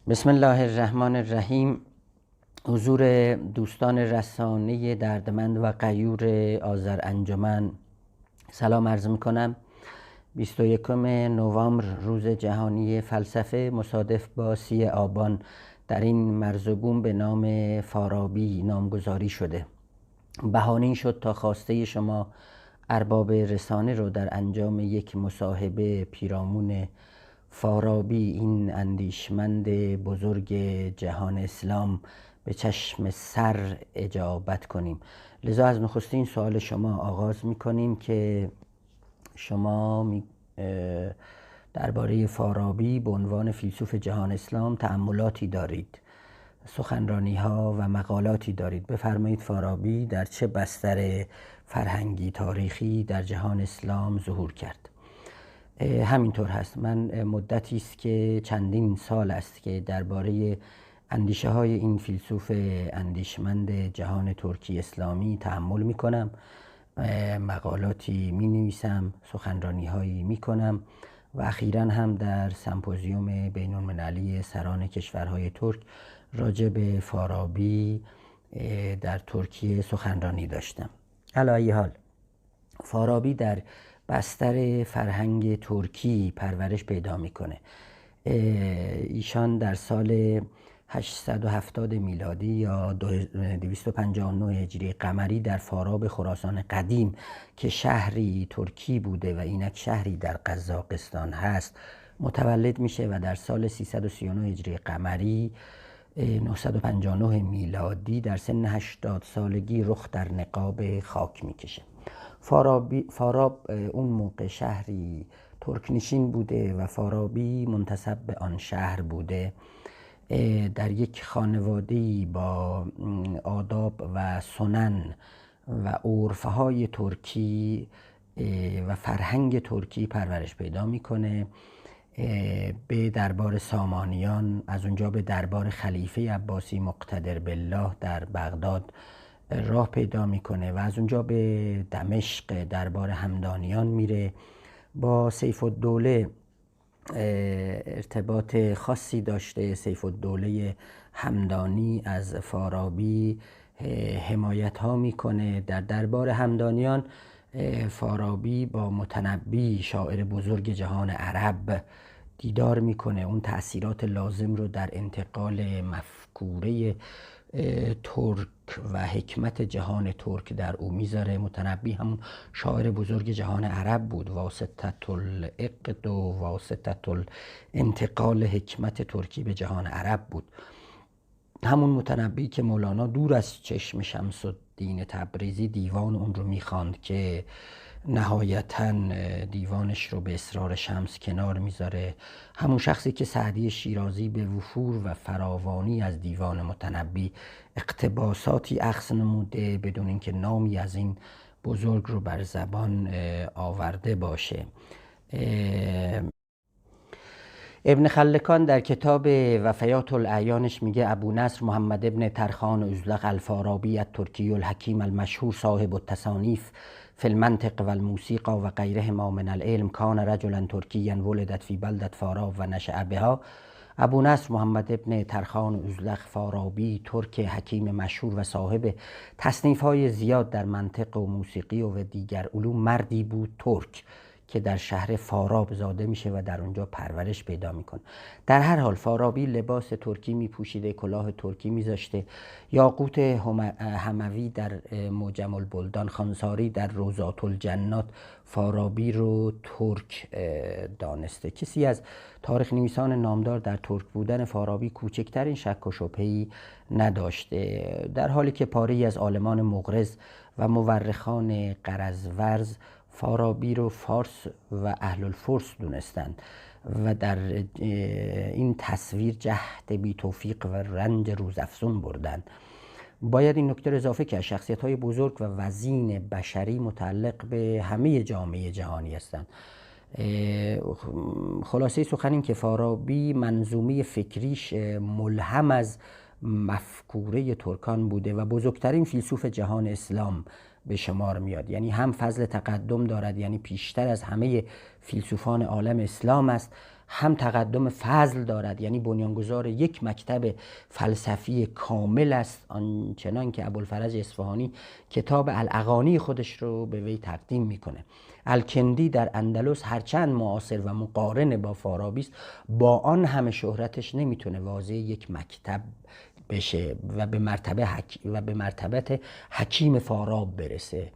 بسم الله الرحمن الرحیم. حضور دوستان رسانه دردمند و غیور آذر انجمن سلام عرض میکنم. 21 نوامبر روز جهانی فلسفه مصادف با 30 آبان در این مرز و بوم به نام فارابی نامگذاری شده. بهانه این شد تا خواسته شما ارباب رسانه رو در انجام یک مصاحبه پیرامون فارابی، این اندیشمند بزرگ جهان اسلام، به چشم سر اجابت کنیم. لذا از نخستین سوال شما آغاز میکنیم که شما درباره فارابی به عنوان فیلسوف جهان اسلام تأملاتی دارید، سخنرانی ها و مقالاتی دارید. بفرمایید فارابی در چه بستر فرهنگی تاریخی در جهان اسلام ظهور کرد؟ همینطور هست. من مدتی است که چندین سال است که درباره اندیشه های این فیلسوف اندیشمند جهان ترکی اسلامی تأمل می کنم، مقالاتی می نویسم، سخنرانی هایی می کنم و اخیراً هم در سمپوزیوم بین المللی سران کشورهای ترک راجع به فارابی در ترکیه سخنرانی داشتم. علی ای حال، فارابی در بستر فرهنگ ترکی پرورش پیدا میکنه. ایشان در سال 870 میلادی یا 259 هجری قمری در فاراب خراسان قدیم که شهری ترکی بوده و اینک شهری در قزاقستان هست متولد میشه و در سال 339 هجری قمری 959 میلادی در سن 80 سالگی رخ در نقاب خاک میکشه. فاراب اون موقع شهری ترکنشین بوده و فارابی منتسب به آن شهر بوده. در یک خانواده‌ای با آداب و سنن و عرفهای ترکی و فرهنگ ترکی پرورش پیدا میکنه. به دربار سامانیان، از اونجا به دربار خلیفه عباسی مقتدر بالله در بغداد راه پیدا میکنه و از اونجا به دمشق دربار همدانیان میره. با سیف الدوله ارتباط خاصی داشته. سیف الدوله همدانی از فارابی حمایت ها میکنه. در دربار همدانیان فارابی با متنبی شاعر بزرگ جهان عرب دیدار میکنه. اون تأثیرات لازم رو در انتقال مفکوره ترک و حکمت جهان ترک در او میذاره. متنبی هم شاعر بزرگ جهان عرب بود، واسطة العقد و واسطة الانتقال حکمت ترکی به جهان عرب بود. همون متنبی که مولانا دور از چشم شمس الدین تبریزی دیوان اون رو میخواند که نهایتاً دیوانش رو به اسرار شمس کنار میذاره. همون شخصی که سعدی شیرازی به وفور و فراوانی از دیوان متنبی اقتباساتی اخذ نموده بدون اینکه نامی از این بزرگ رو بر زبان آورده باشه. ابن خلکان در کتاب وفیات الاعیانش میگه ابو نصر محمد ابن ترخان ازلق الفارابی الترکی الحکیم المشهور صاحب التصانیف فی المنطق و الموسیقى و غیرهما من العلم کان رجلا ترکیا ولدت فی بلدت فاراب و نشأ بها. ابو نصر محمد ابن ترخان ازلق فارابی، ترک حکیم مشهور و صاحب تصنیف‌های زیاد در منطق و موسیقی و دیگر علوم، مردی بود ترک که در شهر فاراب زاده میشه و در اونجا پرورش پیدا میکنه. در هر حال فارابی لباس ترکی میپوشیده، کلاه ترکی میذاشته. یاقوت حموی در معجم البلدان، خانساری در روضات الجنات فارابی رو ترک دانسته. کسی از تاریخ نویسان نامدار در ترک بودن فارابی کوچکترین شک و شبهه‌ای نداشته، در حالی که پاره‌ای از عالمان مغرض و مورخان غرض‌ورز فارابی رو فارس و اهل الفرس دونستند و در این تصویر جهد بی توفیق و رنج روزافزون بردند. باید این نکته اضافه که شخصیت‌های بزرگ و وزین بشری متعلق به همه جامعه جهانی هستند. خلاصه سخن این که فارابی منظومه فکریش ملهم از مفکوره ترکان بوده و بزرگترین فیلسوف جهان اسلام به شمار میاد. یعنی هم فضل تقدم دارد، یعنی پیشتر از همه فیلسوفان عالم اسلام است، هم تقدم فضل دارد، یعنی بنیانگذار یک مکتب فلسفی کامل است، آنچنان که ابوالفرج اصفهانی کتاب الاغانی خودش رو به وی تقدیم میکنه. الکندی در اندلس هرچند معاصر و مقارن با فارابی است، با آن همه شهرتش نمیتونه واضع یک مکتب بشه و به مرتبت حکیم فاراب برسه.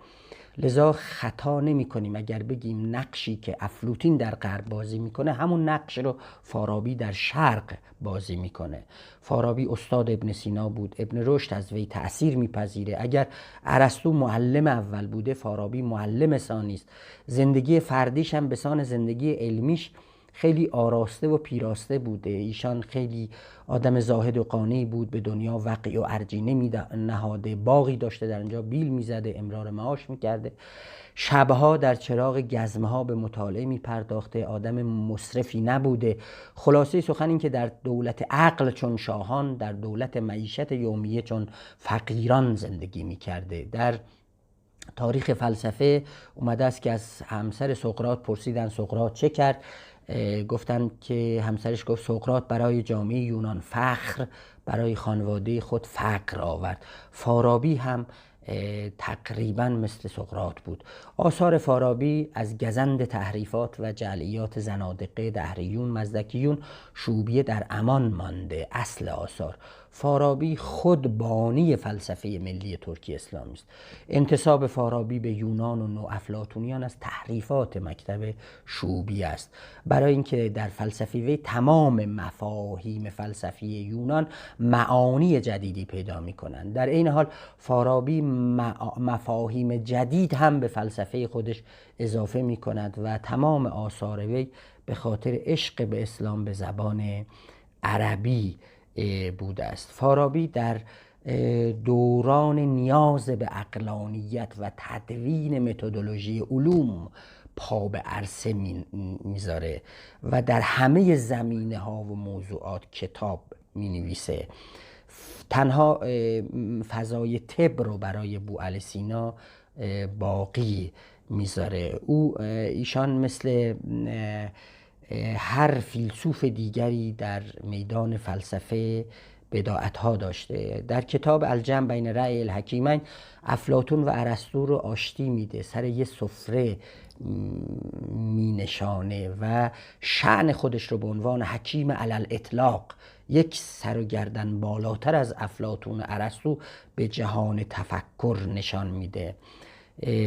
لذا خطا نمی کنیم اگر بگیم نقشی که افلاطون در غرب بازی میکنه همون نقش رو فارابی در شرق بازی میکنه. فارابی استاد ابن سینا بود، ابن رشد از وی تأثیر میپذیره. اگر ارسطو معلم اول بوده، فارابی معلم ثانی است. زندگی فردیش هم به سان زندگی علمیش خیلی آراسته و پیراسته بوده. ایشان خیلی آدم زاهد و قانعی بود، به دنیا وقی و ارجینه نهاده، باغی داشته در اونجا بیل میزده، امرار معاش میکرده، شبها در چراغ گزمه ها به مطالعه میپرداخته، آدم مصرفی نبوده. خلاصه سخن این که در دولت عقل چون شاهان، در دولت معیشت یومیه چون فقیران زندگی میکرده. در تاریخ فلسفه اومده است که از همسر سقراط پرسیدن سقراط چه کرد؟ گفتن که همسرش گفت سقراط برای جامعه یونان فخر، برای خانواده خود فقر آورد. فارابی هم تقریبا مثل سقراط بود. آثار فارابی از گزند تحریفات و جعلیات زنادقه، دهریون، مزدکیون شوبیه در امان مانده. اصل آثار فارابی خود بانی فلسفه ملی ترکی اسلامی است. انتساب فارابی به یونان و نوافلاطونیان از تحریفات مکتب شوبیه است. برای اینکه در فلسفه وی تمام مفاهیم فلسفی یونان معانی جدیدی پیدا می‌کنند. در این حال فارابی مفاهیم جدید هم به فلسفه خودش اضافه می‌کند و تمام آثار وی به خاطر عشق به اسلام به زبان عربی بوده است. فارابی در دوران نیاز به عقلانیت و تدوین متدولوژی علوم پا به عرصه میذاره و در همه زمینه ها و موضوعات کتاب مینویسه. تنها فضای طب رو برای بوعلی سینا باقی میذاره. ایشان مثل هر فیلسوف دیگری در میدان فلسفه بداعت‌ها داشته. در کتاب الجمع بین رأی الحکیمین افلاطون و ارسطو رو آشتی میده، سر یه سفره می نشانه و شأن خودش رو به عنوان حکیم علل اطلاق، یک سر و گردن بالاتر از افلاطون و ارسطو، به جهان تفکر نشان میده.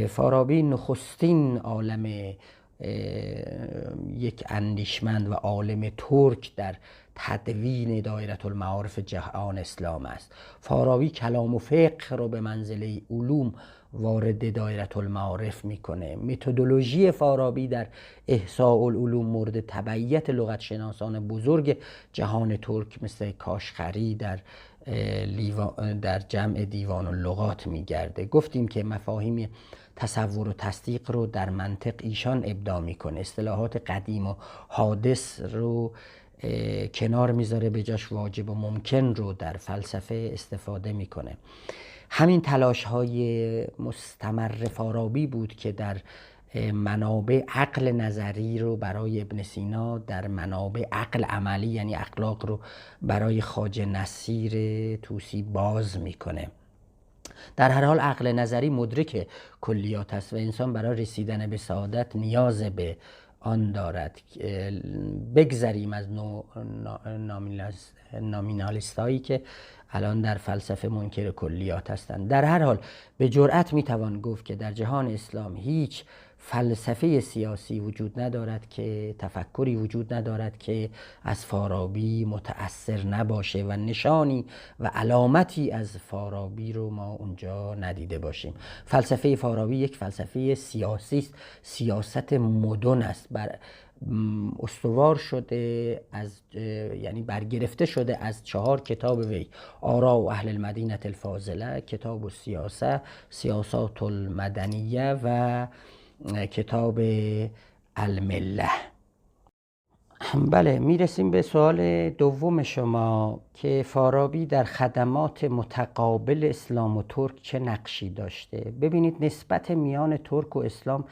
فارابی نخستین عالم یک اندیشمند و عالم ترک در تدوین دایره المعارف جهان اسلام است. فارابی کلام و فقه رو به منزله علوم وارد دایره المعارف میکنه. متدولوژی فارابی در احصاء العلوم مورد تبعیت لغت شناسان بزرگ جهان ترک مثل کاشغری در جمع دیوان اللغات میگرده. گفتیم که مفاهیم تصور و تصدیق رو در منطق ایشان ابداع میکنه. اصطلاحات قدیم و حادث رو کنار میذاره، به جاش واجب و ممکن رو در فلسفه استفاده میکنه. همین تلاش های مستمر فارابی بود که در منابع عقل نظری رو برای ابن سینا، در منابع عقل عملی یعنی اخلاق رو برای خواجه نصیر طوسی باز میکنه. در هر حال عقل نظری مدرک کلیات است و انسان برای رسیدن به سعادت نیاز به آن دارد. بگذریم از نامینالیست هایی که الان در فلسفه منکر کلیات هستند. در هر حال به جرأت میتوان گفت که در جهان اسلام هیچ فلسفه سیاسی وجود ندارد که تفکری وجود ندارد که از فارابی متأثر نباشه و نشانی و علامتی از فارابی رو ما اونجا ندیده باشیم. فلسفه فارابی یک فلسفه سیاسی است، سیاست مدن است، استوار شده یعنی برگرفته شده از 4 کتاب وی: آراء اهل المدینه الفاضله، کتاب السیاسه، سیاسات المدنیه و کتاب المله. بله، میرسیم به سوال دوم شما که فارابی در خدمات متقابل اسلام و ترک چه نقشی داشته. ببینید، نسبت میان ترک و اسلام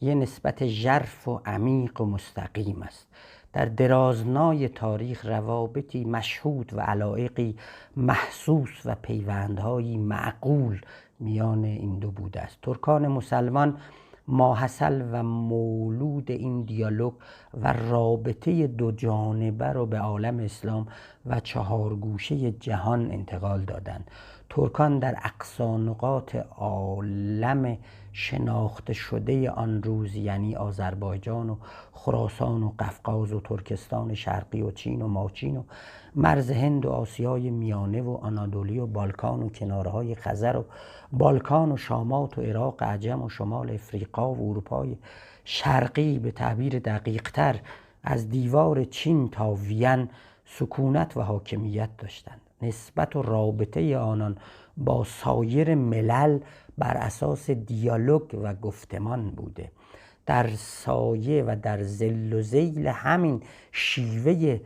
یه نسبت ژرف و عمیق و مستقیم است. در درازنای تاریخ روابطی مشهود و علایقی محسوس و پیوندهایی معقول میان این دو بوده است. ترکان مسلمان ماحصل و مولود این دیالوگ و رابطه دو جانبه رو به عالم اسلام و چهارگوشه جهان انتقال دادند. ترکان در اقصا نقاط عالم شناخته شده آن روز، یعنی آذربایجان و خراسان و قفقاز و ترکستان شرقی و چین و ماچین و مرز هند و آسیای میانه و آنادولی و بالکان و کنارهای خزر و بالکان و شامات و عراق عجم و شمال افریقا و اروپای شرقی، به تعبیر دقیقتر از دیوار چین تا وین، سکونت و حاکمیت داشتند. نسبت و رابطه آنان با سایر ملل بر اساس دیالوگ و گفتمان بوده. در سایه و در ذل و ذیل همین شیوه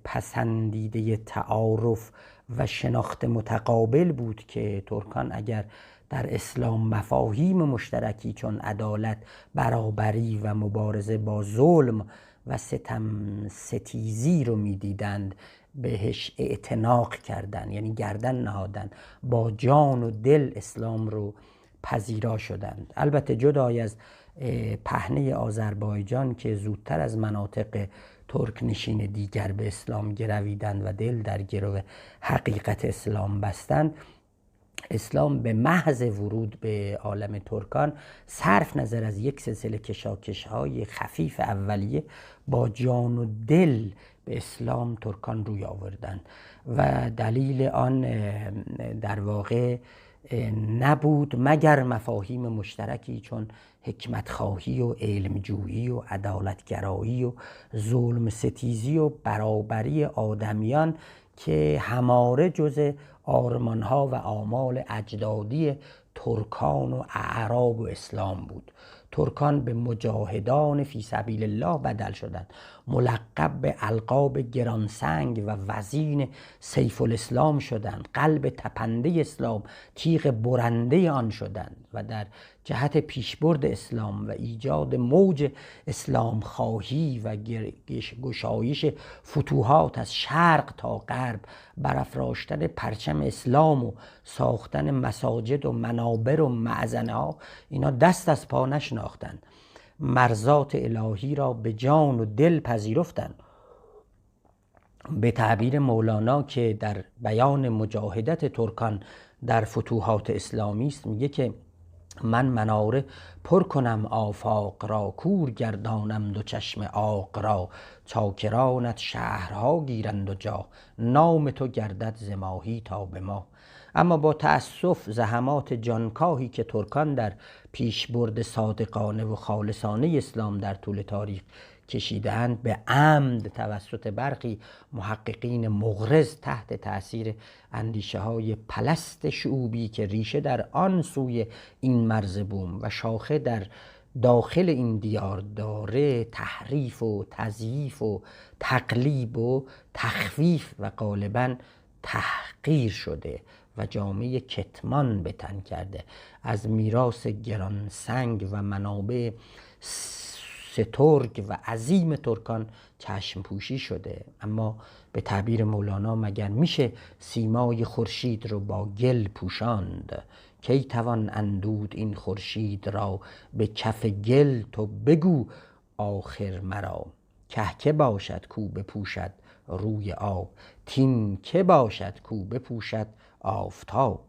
پسندیده تعارف و شناخت متقابل بود که ترکان اگر در اسلام مفاهیم مشترکی چون عدالت، برابری و مبارزه با ظلم و ستم ستیزی رو میدیدند، بهش اعتناق کردن، یعنی گردن نهادن، با جان و دل اسلام رو پذیرا شدند. البته جدای از پهنه آذربایجان که زودتر از مناطق ترک نشین دیگر به اسلام گرویدند و دل در گرو حقیقت اسلام بستند، اسلام به محض ورود به عالم ترکان صرف نظر از یک سلسله کشاکش‌های خفیف اولیه با جان و دل به اسلام ترکان روی آوردند و دلیل آن در واقع نبود مگر مفاهیم مشترکی چون حکمت خواهی و علمجویی و عدالتگرایی و ظلم ستیزی و برابری آدمیان که هماره جز آرمانها و آمال اجدادی ترکان و اعراب و اسلام بود. ترکان به مجاهدان فی سبیل الله بدل شدند، ملقب به القاب گرانسنگ و وزین سیف الاسلام شدند، قلب تپنده اسلام، تیغ برنده آن شدند و در جهت پیشبرد اسلام و ایجاد موج اسلام خواهی و گشایش فتوحات از شرق تا غرب، برافراشتن پرچم اسلام و ساختن مساجد و منابر و معزنه ها، اینا دست از پا نشناختند. مرضات الهی را به جان و دل پذیرفتند. به تعبیر مولانا که در بیان مجاهدت ترکان در فتوحات اسلامی است، میگه که من مناره پر کنم آفاق را، کور گردانم دو چشم عاق را، چاکرانت شهرها گیرند و جا، نام تو گردد ز ماهی تا به ما. اما با تأسف زحمات جانکاهی که ترکان در پیشبرد صادقانه و خالصانه اسلام در طول تاریخ کشیدند، به عمد توسط برخی محققین مغرض تحت تأثیر اندیشه های پلست شعوبی که ریشه در آن سوی این مرز بوم و شاخه در داخل این دیار داره، تحریف و تضعیف و تقلیب و تخفیف و غالباً تحقیر شده و جامعه کتمان به تن کرده. از میراث گرانسنگ و منابع سترگ و عظیم ترکان چشم پوشی شده. اما به تعبیر مولانا مگر میشه سیمای خورشید رو با گل پوشاند؟ کی توان اندود این خورشید را به کف گل؟ تو بگو آخر مرا که که باشد کو بپوشد روی آب، تین که باشد کو بپوشد آفتاب.